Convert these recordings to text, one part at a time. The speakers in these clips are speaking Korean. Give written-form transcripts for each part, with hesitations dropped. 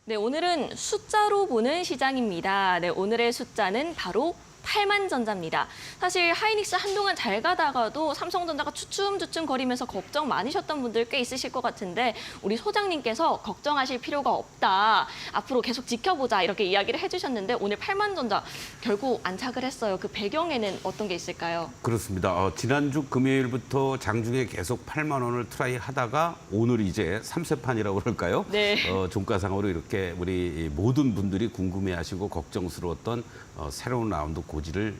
네, 오늘은 숫자로 보는 시장입니다. 네, 오늘의 숫자는 바로 8만 전자입니다. 사실 하이닉스 한동안 잘 가다가도 삼성전자가 주춤주춤 거리면서 걱정 많으셨던 분들 꽤 있으실 것 같은데 우리 소장님께서 걱정하실 필요가 없다. 앞으로 계속 지켜보자 이렇게 이야기를 해주셨는데 오늘 8만 전자 결국 안착을 했어요. 그 배경에는 어떤 게 있을까요? 그렇습니다. 지난주 금요일부터 장중에 계속 8만 원을 트라이 하다가 오늘 이제 3세판이라고 그럴까요? 네. 종가상으로 이렇게 우리 모든 분들이 궁금해하시고 걱정스러웠던 새로운 라운드 고지를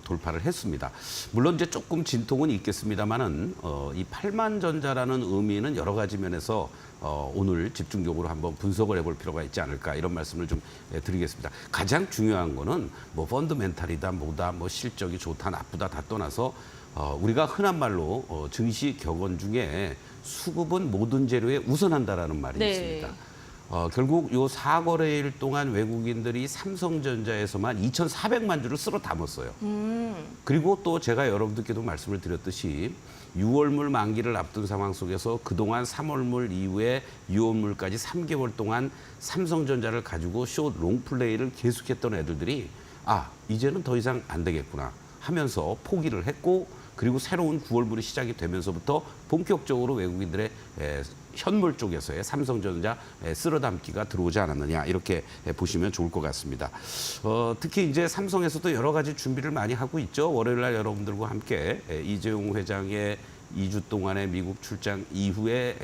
돌파를 했습니다. 물론 이제 조금 진통은 있겠습니다만은 이 8만 전자라는 의미는 여러 가지 면에서 오늘 집중적으로 한번 분석을 해볼 필요가 있지 않을까 이런 말씀을 좀 드리겠습니다. 가장 중요한 거는 뭐 펀더멘탈이다 뭐다 뭐 실적이 좋다 나쁘다 다 떠나서 우리가 흔한 말로 증시 격언 중에 수급은 모든 재료에 우선한다라는 말이 네. 있습니다. 결국 요 4거래일 동안 외국인들이 삼성전자에서만 2,400만 주를 쓸어 담았어요. 그리고 또 제가 여러분들께도 말씀을 드렸듯이 6월물 만기를 앞둔 상황 속에서 그동안 3월물 이후에 6월물까지 3개월 동안 삼성전자를 가지고 숏 롱플레이를 계속했던 애들들이 이제는 더 이상 안 되겠구나 하면서 포기를 했고 그리고 새로운 9월물이 시작이 되면서부터 본격적으로 외국인들의 현물 쪽에서의 삼성전자 쓸어담기가 들어오지 않았느냐 이렇게 보시면 좋을 것 같습니다. 특히 이제 삼성에서도 여러 가지 준비를 많이 하고 있죠. 월요일 날 여러분들과 함께 이재용 회장의 2주 동안의 미국 출장 이후에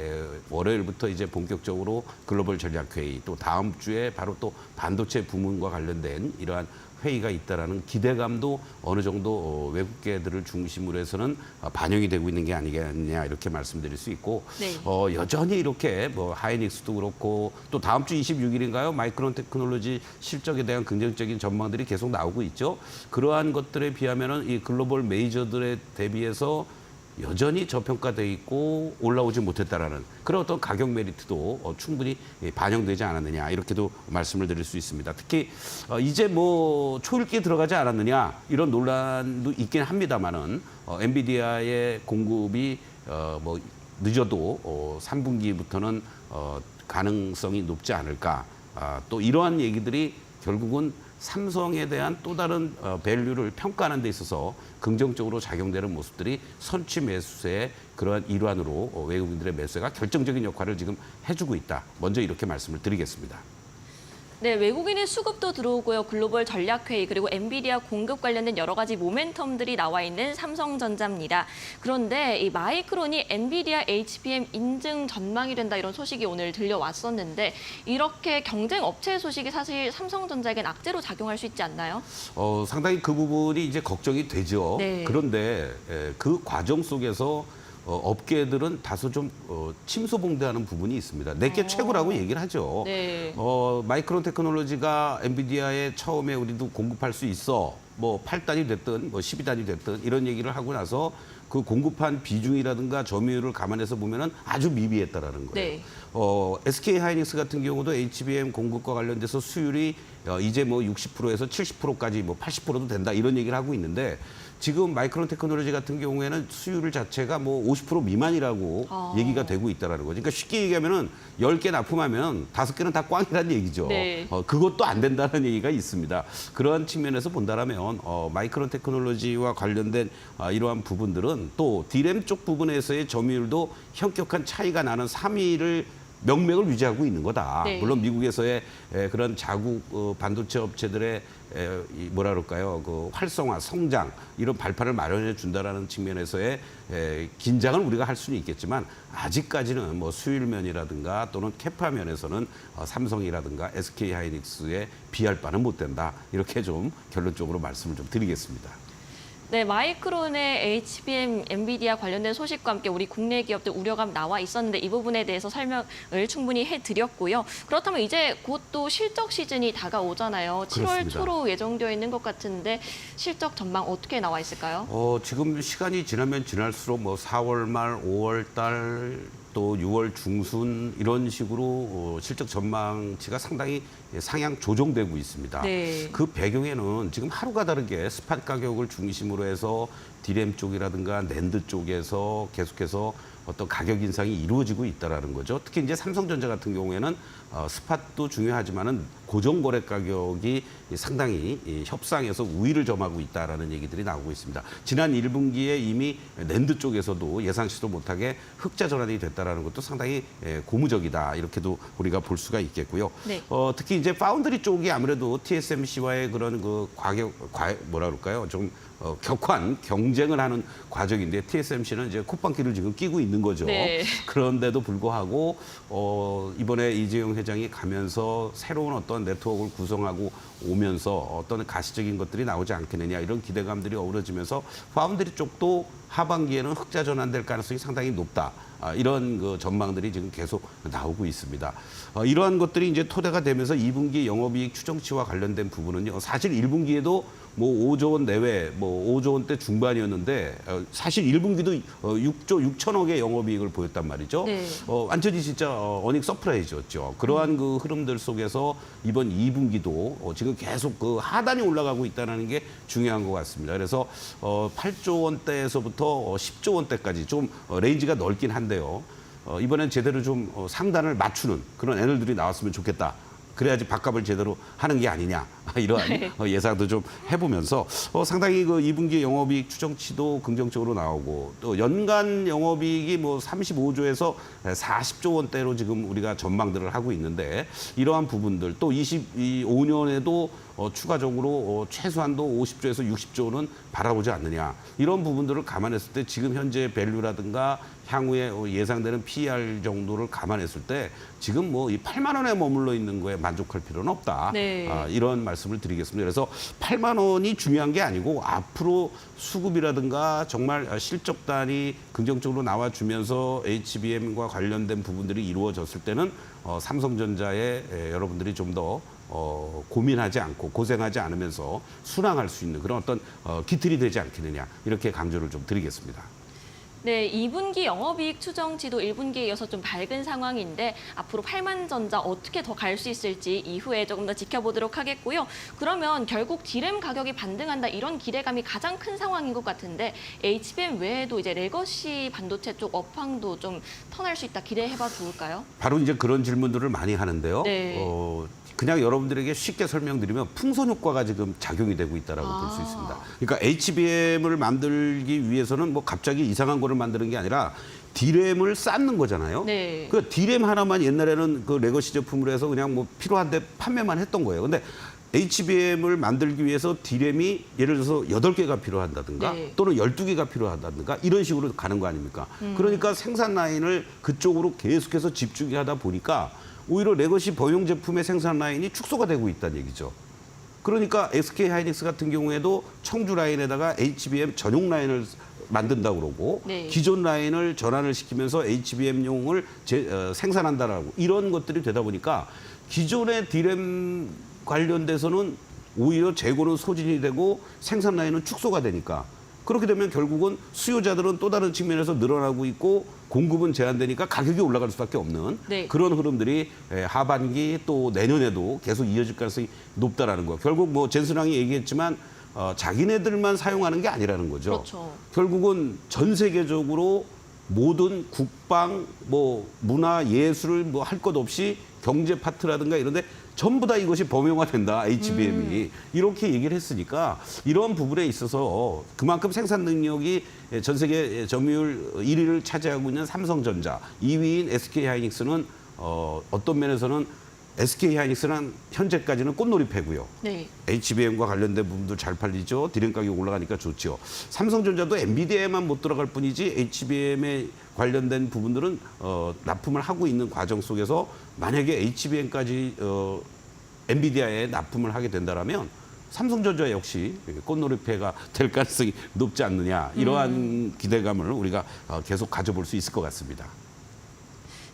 월요일부터 이제 본격적으로 글로벌 전략회의 또 다음 주에 바로 또 반도체 부문과 관련된 이러한 회의가 있다라는 기대감도 어느 정도 외국계들을 중심으로 해서는 반영이 되고 있는 게 아니겠느냐 이렇게 말씀드릴 수 있고 네. 여전히 이렇게 뭐 하이닉스도 그렇고 또 다음 주 26일인가요? 마이크론 테크놀로지 실적에 대한 긍정적인 전망들이 계속 나오고 있죠. 그러한 것들에 비하면은 이 글로벌 메이저들에 대비해서 여전히 저평가돼 있고 올라오지 못했다라는 그런 어떤 가격 메리트도 충분히 반영되지 않았느냐 이렇게도 말씀을 드릴 수 있습니다. 특히 이제 뭐 초읽기에 들어가지 않았느냐 이런 논란도 있긴 합니다만은 엔비디아의 공급이 뭐 늦어도 3분기부터는 가능성이 높지 않을까. 또 이러한 얘기들이 결국은 삼성에 대한 또 다른 밸류를 평가하는 데 있어서 긍정적으로 작용되는 모습들이 선취 매수세의 그러한 일환으로 외국인들의 매수세가 결정적인 역할을 지금 해주고 있다. 먼저 이렇게 말씀을 드리겠습니다. 네, 외국인의 수급도 들어오고요. 글로벌 전략회의 그리고 엔비디아 공급 관련된 여러 가지 모멘텀들이 나와 있는 삼성전자입니다. 그런데 이 마이크론이 엔비디아 HBM 인증 전망이 된다 이런 소식이 오늘 들려왔었는데 이렇게 경쟁 업체 소식이 사실 삼성전자에겐 악재로 작용할 수 있지 않나요? 상당히 그 부분이 이제 걱정이 되죠. 네. 그런데 그 과정 속에서 업계들은 다소 좀 침소봉대하는 부분이 있습니다. 내게 최고라고 얘기를 하죠. 네. 마이크론 테크놀로지가 엔비디아에 처음에 우리도 공급할 수 있어. 뭐 8단이 됐든 뭐 12단이 됐든 이런 얘기를 하고 나서 그 공급한 비중이라든가 점유율을 감안해서 보면은 아주 미비했다라는 거예요. 네. SK 하이닉스 같은 경우도 HBM 공급과 관련돼서 수율이 이제 뭐 60%에서 70%까지 뭐 80%도 된다 이런 얘기를 하고 있는데 지금 마이크론 테크놀로지 같은 경우에는 수율 자체가 뭐 50% 미만이라고 얘기가 되고 있다라는 거죠. 그러니까 쉽게 얘기하면은 10개 납품하면 5개는 다 꽝이라는 얘기죠. 네. 그것도 안 된다는 얘기가 있습니다. 그러한 측면에서 본다라면 마이크론 테크놀로지와 관련된 이러한 부분들은 또 D램 쪽 부분에서의 점유율도 현격한 차이가 나는 3위를 명맥을 유지하고 있는 거다. 네. 물론 미국에서의 그런 자국 반도체 업체들의 뭐라 그럴까요? 그 활성화, 성장 이런 발판을 마련해 준다라는 측면에서의 긴장을 우리가 할 수는 있겠지만 아직까지는 뭐 수율면이라든가 또는 캐파 면에서는 삼성이라든가 SK 하이닉스에 비할 바는 못 된다. 이렇게 좀 결론적으로 말씀을 좀 드리겠습니다. 네, 마이크론의 HBM, 엔비디아 관련된 소식과 함께 우리 국내 기업들 우려감 나와 있었는데 이 부분에 대해서 설명을 충분히 해드렸고요. 그렇다면 이제 곧 또 실적 시즌이 다가오잖아요. 7월 그렇습니다. 초로 예정되어 있는 것 같은데 실적 전망 어떻게 나와 있을까요? 지금 시간이 지나면 지날수록 뭐 4월 말, 5월 달, 또 6월 중순 이런 식으로 실적 전망치가 상당히 상향 조정되고 있습니다. 네. 그 배경에는 지금 하루가 다르게 스팟 가격을 중심으로 해서 D램 쪽이라든가 낸드 쪽에서 계속해서 어떤 가격 인상이 이루어지고 있다라는 거죠. 특히 이제 삼성전자 같은 경우에는 스팟도 중요하지만은 고정 거래 가격이 상당히 이 협상에서 우위를 점하고 있다라는 얘기들이 나오고 있습니다. 지난 1분기에 이미 낸드 쪽에서도 예상치도 못하게 흑자 전환이 됐다라는 것도 상당히 고무적이다 이렇게도 우리가 볼 수가 있겠고요. 네. 특히 이제 파운드리 쪽이 아무래도 TSMC와의 그런 그 뭐라 그럴까요? 좀 격한 경쟁을 하는 과정인데 TSMC는 이제 콧방귀를 지금 끼고 있는 거죠. 네. 그런데도 불구하고 이번에 이재용 회장이 가면서 새로운 어떤 네트워크를 구성하고 오면서 어떤 가시적인 것들이 나오지 않겠느냐 이런 기대감들이 어우러지면서 파운드리 쪽도 하반기에는 흑자 전환될 가능성이 상당히 높다. 이런 그 전망들이 지금 계속 나오고 있습니다. 이러한 것들이 이제 토대가 되면서 2분기 영업이익 추정치와 관련된 부분은요. 사실 1분기에도 뭐 5조 원 내외, 뭐 5조 원대 중반이었는데 사실 1분기도 6조 6천억의 영업이익을 보였단 말이죠. 네. 완전히 진짜 어닝 서프라이즈였죠. 그러한 그 흐름들 속에서 이번 2분기도 지금 계속 그 하단이 올라가고 있다는 게 중요한 것 같습니다. 그래서 8조 원대에서부터 10조 원대까지 좀 레인지가 넓긴 한데요. 이번엔 제대로 좀 상단을 맞추는 그런 애널들이 나왔으면 좋겠다. 그래야지 밥값을 제대로 하는 게 아니냐 이러한 네. 예상도 좀 해보면서 상당히 그 2분기 영업이익 추정치도 긍정적으로 나오고 또 연간 영업이익이 뭐 35조에서 40조 원대로 지금 우리가 전망들을 하고 있는데 이러한 부분들 또 25년에도 추가적으로 최소한도 50조에서 60조는 바라보지 않느냐 이런 부분들을 감안했을 때 지금 현재 밸류라든가 향후에 예상되는 PER 정도를 감안했을 때 지금 뭐 이 8만 원에 머물러 있는 거에 만족할 필요는 없다. 네. 이런 말씀을 드리겠습니다. 그래서 8만 원이 중요한 게 아니고 앞으로 수급이라든가 정말 실적단이 긍정적으로 나와주면서 HBM과 관련된 부분들이 이루어졌을 때는 삼성전자에 여러분들이 좀 더 고민하지 않고 고생하지 않으면서 순항할 수 있는 그런 어떤 기틀이 되지 않겠느냐 이렇게 강조를 좀 드리겠습니다. 네, 2분기 영업이익 추정치도 1분기에 이어서 좀 밝은 상황인데 앞으로 8만전자 어떻게 더 갈 수 있을지 이후에 조금 더 지켜보도록 하겠고요. 그러면 결국 디램 가격이 반등한다 이런 기대감이 가장 큰 상황인 것 같은데 HBM 외에도 이제 레거시 반도체 쪽 업황도 좀 턴할 수 있다 기대해봐도 좋을까요? 바로 이제 그런 질문들을 많이 하는데요. 네. 그냥 여러분들에게 쉽게 설명드리면 풍선 효과가 지금 작용이 되고 있다라고 볼 수 있습니다. 그러니까 HBM을 만들기 위해서는 뭐 갑자기 이상한 거를 만드는 게 아니라 디램을 쌓는 거잖아요. 네. 그 디램 하나만 옛날에는 그 레거시 제품으로 해서 그냥 뭐 필요한데 판매만 했던 거예요. 근데 HBM을 만들기 위해서 디램이 예를 들어서 8개가 필요한다든가 네. 또는 12개가 필요하다든가 이런 식으로 가는 거 아닙니까? 그러니까 생산 라인을 그쪽으로 계속해서 집중하다 보니까 오히려 레거시 범용 제품의 생산 라인이 축소가 되고 있다는 얘기죠. 그러니까 SK 하이닉스 같은 경우에도 청주 라인에다가 HBM 전용 라인을 만든다고 그러고 네. 기존 라인을 전환을 시키면서 HBM용을 생산한다라고 이런 것들이 되다 보니까 기존의 디램 관련돼서는 오히려 재고는 소진이 되고 생산 라인은 축소가 되니까 그렇게 되면 결국은 수요자들은 또 다른 측면에서 늘어나고 있고 공급은 제한되니까 가격이 올라갈 수밖에 없는 네. 그런 흐름들이 하반기 또 내년에도 계속 이어질 가능성이 높다라는 거. 결국 뭐 젠슨왕이 얘기했지만 자기네들만 사용하는 게 아니라는 거죠. 그렇죠. 결국은 전 세계적으로 모든 국방, 뭐 문화, 예술을 뭐 할 것 없이 경제 파트라든가 이런데 전부 다 이것이 범용화된다, HBM이. 이렇게 얘기를 했으니까 이런 부분에 있어서 그만큼 생산 능력이 전 세계 점유율 1위를 차지하고 있는 삼성전자, 2위인 SK하이닉스는 어떤 면에서는 SK하이닉스는 현재까지는 꽃놀이패고요. 네. HBM과 관련된 부분도 잘 팔리죠. 디램 가격 올라가니까 좋죠. 삼성전자도 엔비디아에만 못 들어갈 뿐이지 HBM에 관련된 부분들은 납품을 하고 있는 과정 속에서 만약에 HBM까지 엔비디아에 납품을 하게 된다면 삼성전자 역시 꽃놀이패가 될 가능성이 높지 않느냐. 이러한 기대감을 우리가 계속 가져볼 수 있을 것 같습니다.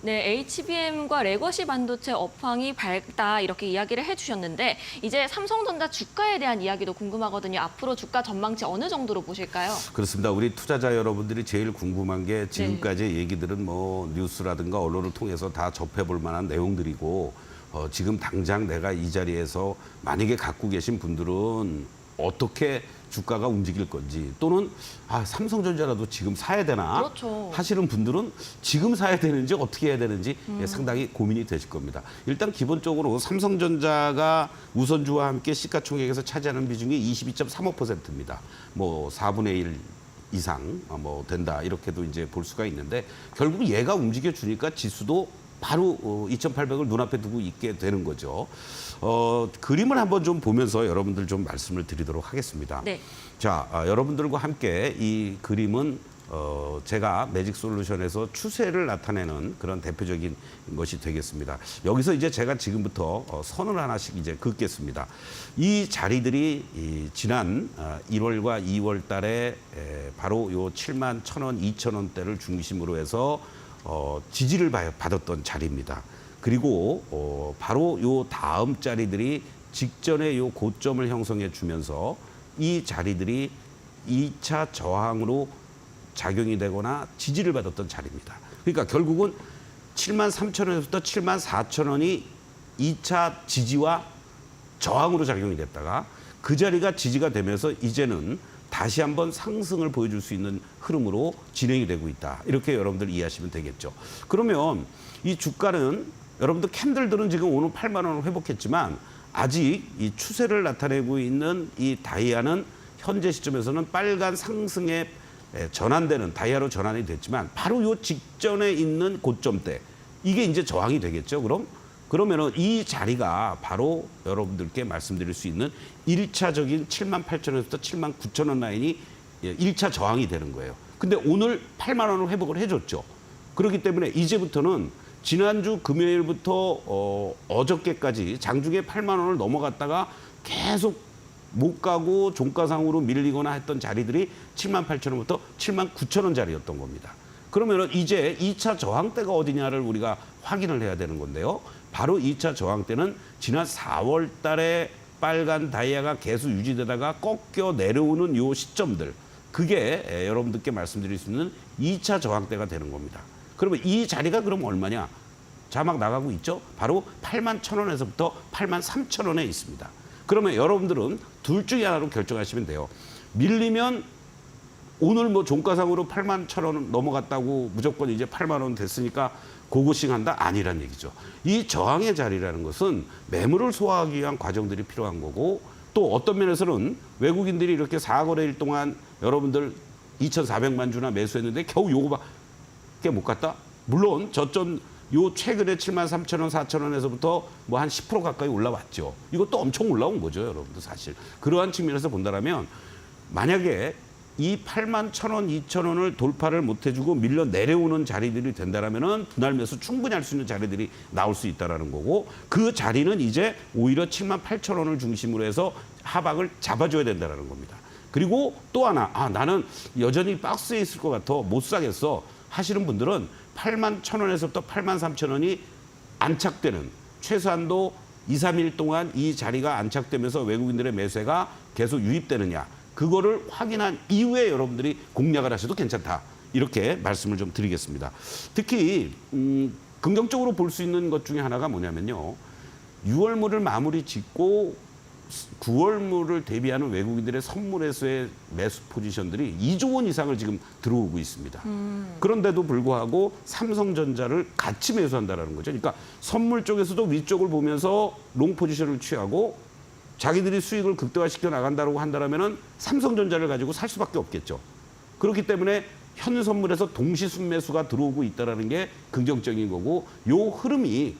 네, HBM과 레거시 반도체 업황이 밝다 이렇게 이야기를 해주셨는데 이제 삼성전자 주가에 대한 이야기도 궁금하거든요. 앞으로 주가 전망치 어느 정도로 보실까요? 그렇습니다. 우리 투자자 여러분들이 제일 궁금한 게 지금까지의 얘기들은 뭐 뉴스라든가 언론을 통해서 다 접해볼 만한 내용들이고 지금 당장 내가 이 자리에서 만약에 갖고 계신 분들은 어떻게 주가가 움직일 건지 또는 삼성전자라도 지금 사야 되나 그렇죠. 하시는 분들은 지금 사야 되는지 어떻게 해야 되는지 상당히 고민이 되실 겁니다. 일단 기본적으로 삼성전자가 우선주와 함께 시가총액에서 차지하는 비중이 22.35%입니다. 뭐 4분의 1 이상 뭐 된다 이렇게도 이제 볼 수가 있는데 결국 얘가 움직여 주니까 지수도 바로 2,800을 눈앞에 두고 있게 되는 거죠. 그림을 한번 좀 보면서 여러분들 좀 말씀을 드리도록 하겠습니다. 네. 자, 여러분들과 함께 이 그림은 제가 매직솔루션에서 추세를 나타내는 그런 대표적인 것이 되겠습니다. 여기서 이제 제가 지금부터 선을 하나씩 이제 긋겠습니다. 이 자리들이 지난 1월과 2월 달에 바로 요 71,000원, 2,000원대를 중심으로 해서 지지를 받았던 자리입니다. 그리고 바로 요 다음 자리들이 직전에 요 고점을 형성해 주면서 이 자리들이 2차 저항으로 작용이 되거나 지지를 받았던 자리입니다. 그러니까 결국은 73,000원에서부터 74,000원이 2차 지지와 저항으로 작용이 됐다가 그 자리가 지지가 되면서 이제는 다시 한번 상승을 보여줄 수 있는 흐름으로 진행이 되고 있다. 이렇게 여러분들 이해하시면 되겠죠. 그러면 이 주가는 여러분들 캔들들은 지금 오늘 8만 원을 회복했지만 아직 이 추세를 나타내고 있는 이 다이아는 현재 시점에서는 빨간 상승에 전환되는 다이아로 전환이 됐지만 바로 요 직전에 있는 고점대 이게 이제 저항이 되겠죠. 그러면은 이 자리가 바로 여러분들께 말씀드릴 수 있는 1차적인 78,000원에서부터 79,000원 라인이 1차 저항이 되는 거예요. 근데 오늘 8만 원을 회복을 해줬죠. 그렇기 때문에 이제부터는 지난주 금요일부터 어저께까지 장중에 8만 원을 넘어갔다가 계속 못 가고 종가상으로 밀리거나 했던 자리들이 78,000원부터 79,000원 자리였던 겁니다. 그러면은 이제 2차 저항대가 어디냐를 우리가 확인을 해야 되는 건데요. 바로 2차 저항대는 지난 4월 달에 빨간 다이아가 계속 유지되다가 꺾여 내려오는 요 시점들. 그게 여러분들께 말씀드릴 수 있는 2차 저항대가 되는 겁니다. 그러면 이 자리가 그럼 얼마냐? 자막 나가고 있죠? 바로 81,000원에서부터 83,000원에 있습니다. 그러면 여러분들은 둘 중에 하나로 결정하시면 돼요. 밀리면 오늘 뭐 종가상으로 81,000원 넘어갔다고 무조건 이제 8만 원 됐으니까 고고싱 한다? 아니란 얘기죠. 이 저항의 자리라는 것은 매물을 소화하기 위한 과정들이 필요한 거고 또 어떤 면에서는 외국인들이 이렇게 4거래일 동안 여러분들 2,400만 주나 매수했는데 겨우 요거밖에 못 갔다? 물론 저점 요 최근에 73,000원, 4,000원에서부터 뭐 한 10% 가까이 올라왔죠. 이것도 엄청 올라온 거죠, 여러분들 사실. 그러한 측면에서 본다면 만약에 이 81,000원, 2,000원을 돌파를 못 해주고 밀려 내려오는 자리들이 된다라면은 분할 매수 충분히 할 수 있는 자리들이 나올 수 있다라는 거고 그 자리는 이제 오히려 78,000원을 중심으로 해서 하방을 잡아줘야 된다라는 겁니다. 그리고 또 하나, 나는 여전히 박스에 있을 것 같아 못 사겠어 하시는 분들은 81,000원에서부터 83,000원이 안착되는 최소한도 2, 3일 동안 이 자리가 안착되면서 외국인들의 매수가 계속 유입되느냐. 그거를 확인한 이후에 여러분들이 공략을 하셔도 괜찮다. 이렇게 말씀을 좀 드리겠습니다. 특히 긍정적으로 볼 수 있는 것 중에 하나가 뭐냐면요. 6월물을 마무리 짓고 9월물을 대비하는 외국인들의 선물에서의 매수 포지션들이 2조 원 이상을 지금 들어오고 있습니다. 그런데도 불구하고 삼성전자를 같이 매수한다는 거죠. 그러니까 선물 쪽에서도 위쪽을 보면서 롱 포지션을 취하고 자기들이 수익을 극대화시켜 나간다고 한다면은 삼성전자를 가지고 살 수밖에 없겠죠. 그렇기 때문에 현 선물에서 동시 순매수가 들어오고 있다는 게 긍정적인 거고 요 흐름이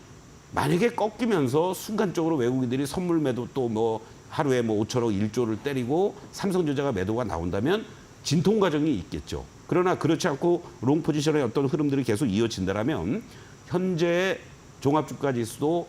만약에 꺾이면서 순간적으로 외국인들이 선물 매도 또 뭐 하루에 뭐 5천억 1조를 때리고 삼성전자가 매도가 나온다면 진통 과정이 있겠죠. 그러나 그렇지 않고 롱 포지션의 어떤 흐름들이 계속 이어진다면 현재 종합주가 지수도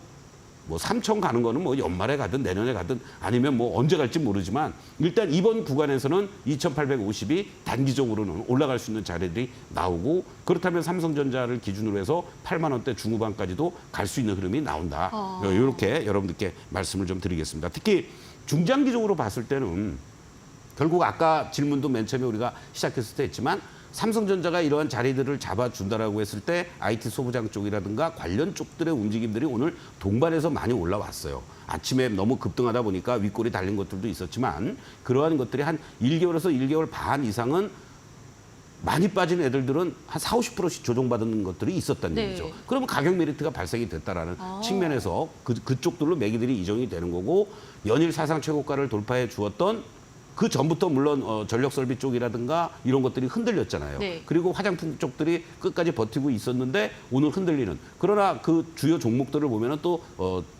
뭐 3천 가는 거는 뭐 연말에 가든 내년에 가든 아니면 뭐 언제 갈지 모르지만 일단 이번 구간에서는 2,850이 단기적으로는 올라갈 수 있는 자리들이 나오고 그렇다면 삼성전자를 기준으로 해서 8만 원대 중후반까지도 갈 수 있는 흐름이 나온다. 이렇게 여러분들께 말씀을 좀 드리겠습니다. 특히 중장기적으로 봤을 때는 결국 아까 질문도 맨 처음에 우리가 시작했을 때 했지만 삼성전자가 이러한 자리들을 잡아준다라고 했을 때 IT 소부장 쪽이라든가 관련 쪽들의 움직임들이 오늘 동반해서 많이 올라왔어요. 아침에 너무 급등하다 보니까 윗골이 달린 것들도 있었지만 그러한 것들이 한 1개월에서 1개월 반 이상은 많이 빠진 애들들은 한 40, 50%씩 조정받은 것들이 있었다는 네. 얘기죠. 그러면 가격 메리트가 발생이 됐다라는 측면에서 그쪽들로 매기들이 이정이 되는 거고 연일 사상 최고가를 돌파해 주었던 그 전부터 물론 전력 설비 쪽이라든가 이런 것들이 흔들렸잖아요. 네. 그리고 화장품 쪽들이 끝까지 버티고 있었는데 오늘 흔들리는. 그러나 그 주요 종목들을 보면은 또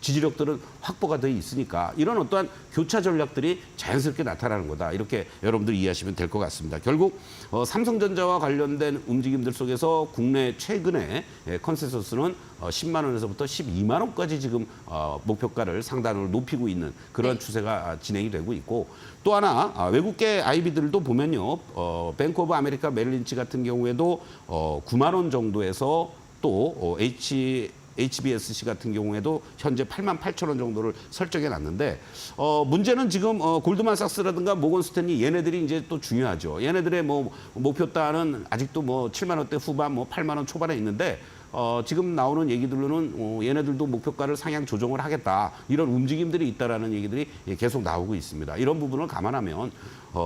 지지력들은 확보가 돼 있으니까 이런 어떠한 교차 전략들이 자연스럽게 나타나는 거다. 이렇게 여러분들 이해하시면 될 것 같습니다. 결국 삼성전자와 관련된 움직임들 속에서 국내 최근에 컨센서스는 10만 원에서부터 12만 원까지 지금 목표가를 상단으로 높이고 있는 그런 추세가 진행이 되고 있고 또 하나 외국계 IB들도 보면요. 뱅크 오브 아메리카 멜린치 같은 경우에도 9만 원 정도에서 또 HBSC 같은 경우에도 현재 8만 8천 원 정도를 설정해 놨는데 문제는 지금 골드만삭스라든가 모건 스탠리 얘네들이 이제 또 중요하죠. 얘네들의 뭐 목표가는 아직도 뭐 7만 원대 후반 뭐 8만 원 초반에 있는데 지금 나오는 얘기들로는 얘네들도 목표가를 상향 조정을 하겠다. 이런 움직임들이 있다라는 얘기들이 계속 나오고 있습니다. 이런 부분을 감안하면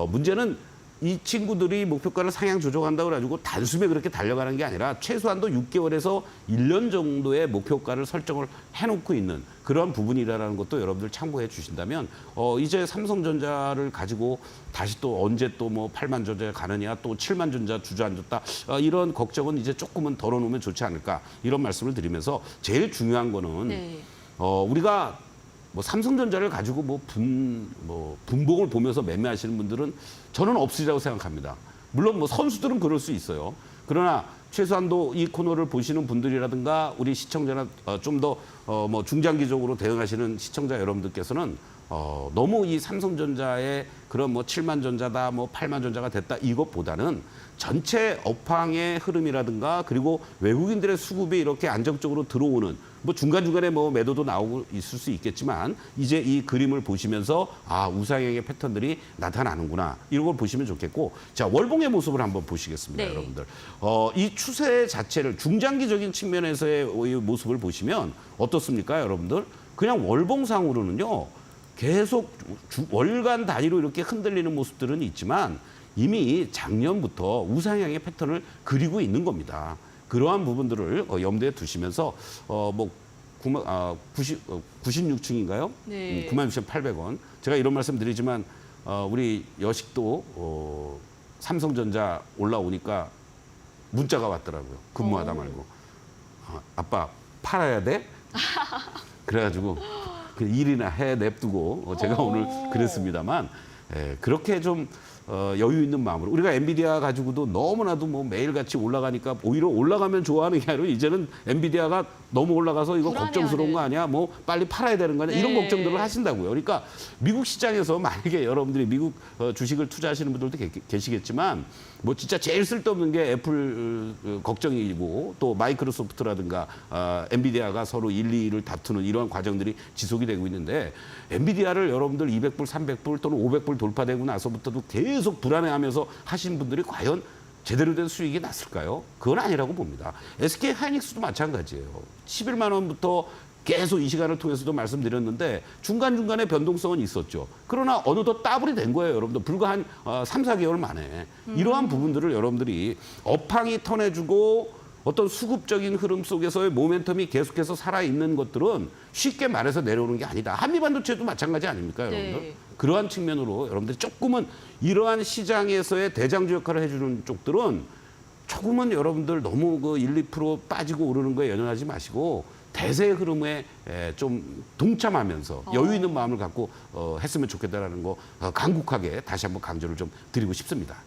문제는 이 친구들이 목표가를 상향 조정한다고 해가지고 단숨에 그렇게 달려가는 게 아니라 최소한도 6개월에서 1년 정도의 목표가를 설정을 해놓고 있는 그런 부분이라는 것도 여러분들 참고해 주신다면 이제 삼성전자를 가지고 다시 또 언제 또 뭐 8만 전자에 가느냐 또 7만 전자 주저앉았다 이런 걱정은 이제 조금은 덜어놓으면 좋지 않을까 이런 말씀을 드리면서 제일 중요한 거는 네. 우리가 뭐 삼성전자를 가지고 분봉을 보면서 매매하시는 분들은 저는 없으리라고 생각합니다. 물론 뭐 선수들은 그럴 수 있어요. 그러나 최소한도 이 코너를 보시는 분들이라든가 우리 시청자나 좀 더 뭐 중장기적으로 대응하시는 시청자 여러분들께서는 너무 이 삼성전자의 그런 뭐 7만 전자다, 뭐 8만 전자가 됐다 이것보다는 전체 업황의 흐름이라든가 그리고 외국인들의 수급이 이렇게 안정적으로 들어오는 뭐 중간중간에 뭐 매도도 나오고 있을 수 있겠지만 이제 이 그림을 보시면서 우상향의 패턴들이 나타나는구나 이런 걸 보시면 좋겠고 자 월봉의 모습을 한번 보시겠습니다. 네. 여러분들 이 추세 자체를 중장기적인 측면에서의 이 모습을 보시면 어떻습니까 여러분들 그냥 월봉상으로는요 계속 월간 단위로 이렇게 흔들리는 모습들은 있지만 이미 작년부터 우상향의 패턴을 그리고 있는 겁니다. 그러한 부분들을 염두에 두시면서 96층인가요? 네. 96,800원. 제가 이런 말씀 드리지만 우리 여식도 삼성전자 올라오니까 문자가 왔더라고요. 근무하다 말고. 아빠 팔아야 돼? 그래가지고 그 일이나 해 냅두고 제가 오늘 그랬습니다만 그렇게 좀 여유 있는 마음으로 우리가 엔비디아 가지고도 너무나도 뭐 매일같이 올라가니까 오히려 올라가면 좋아하는 게 아니라 이제는 엔비디아가 너무 올라가서 이거 불안해하는. 걱정스러운 거 아니야? 뭐 빨리 팔아야 되는 거 아니야? 이런 네. 걱정들을 하신다고요. 그러니까 미국 시장에서 만약에 여러분들이 미국 주식을 투자하시는 분들도 계시겠지만 뭐 진짜 제일 쓸데없는 게 애플 걱정이고 또 마이크로소프트라든가 엔비디아가 서로 1, 2위를 다투는 이러한 과정들이 지속이 되고 있는데 엔비디아를 여러분들 200불, 300불 또는 500불 돌파되고 나서부터도 계속 불안해하면서 하신 분들이 과연 제대로 된 수익이 났을까요? 그건 아니라고 봅니다. SK 하이닉스도 마찬가지예요. 11만 원부터 계속 이 시간을 통해서도 말씀드렸는데 중간중간에 변동성은 있었죠. 그러나 어느덧 따블이 된 거예요, 여러분들. 불과 한 3, 4개월 만에. 이러한 부분들을 여러분들이 업황이 턴해주고 어떤 수급적인 흐름 속에서의 모멘텀이 계속해서 살아있는 것들은 쉽게 말해서 내려오는 게 아니다. 한미반도체도 마찬가지 아닙니까, 여러분들? 네. 그러한 측면으로 여러분들이 조금은 이러한 시장에서의 대장주 역할을 해주는 쪽들은 조금은 여러분들 너무 그 1, 2% 빠지고 오르는 거에 연연하지 마시고 대세의 흐름에 좀 동참하면서 여유 있는 마음을 갖고 했으면 좋겠다라는 거 간곡하게 다시 한번 강조를 좀 드리고 싶습니다.